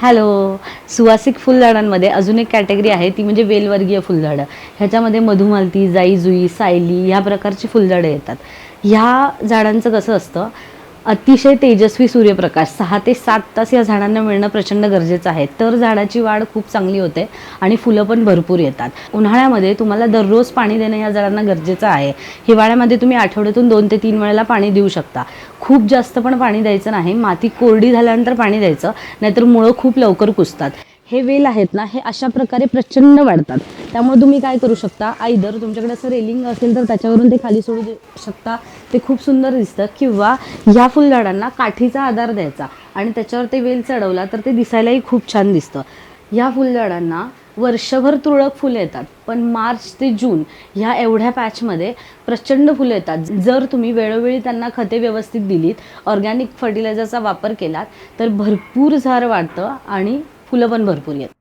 Hello. सुवासिक फुलझाडांमध्ये अजून एक कॅटेगरी आहे, ती म्हणजे वेलवर्गीय फुलझाडं. ह्याच्यामध्ये मधुमालती, जाई जुई, सायली ह्या प्रकारची फुलझाडं येतात. ह्या झाडांचं कसं असतं, अतिशय तेजस्वी सूर्यप्रकाश 6 ते 7 तास या झाडांना मिळणं प्रचंड गरजेचं आहे. तर झाडाची वाढ खूप चांगली होते आणि फुलं पण भरपूर येतात. उन्हाळ्यामध्ये तुम्हाला दररोज पाणी देणं या झाडांना गरजेचं आहे. हिवाळ्यामध्ये तुम्ही आठवड्यातून 2 ते 3 वेळेला पाणी देऊ शकता. खूप जास्त पण पाणी द्यायचं नाही. माती कोरडी झाल्यानंतर पाणी द्यायचं, नाहीतर मुळं खूप लवकर कुजतात. हे वेल आहेत ना, हे अशा प्रकारे प्रचंड वाढतात. त्यामुळे तुम्ही काय करू शकता, आयदर तुमच्याकडे असं रेलिंग असेल तर त्याच्यावरून ते खाली सोडू शकता. ते खूप सुंदर दिसतं. किंवा ह्या फुलझाडांना काठीचा आधार द्यायचा आणि त्याच्यावर ते वेल चढवला तर ते दिसायलाही खूप छान दिसतं. ह्या फुलझाडांना वर्षभर तुरळक फुलं येतात, पण मार्च ते जून ह्या एवढ्या पॅचमध्ये प्रचंड फुलं येतात. जर तुम्ही वेळोवेळी त्यांना खते व्यवस्थित दिलीत, ऑर्गॅनिक फर्टिलायझरचा वापर केलात, तर भरपूर झाड वाढतं आणि फुलं पण भरपूर येतात.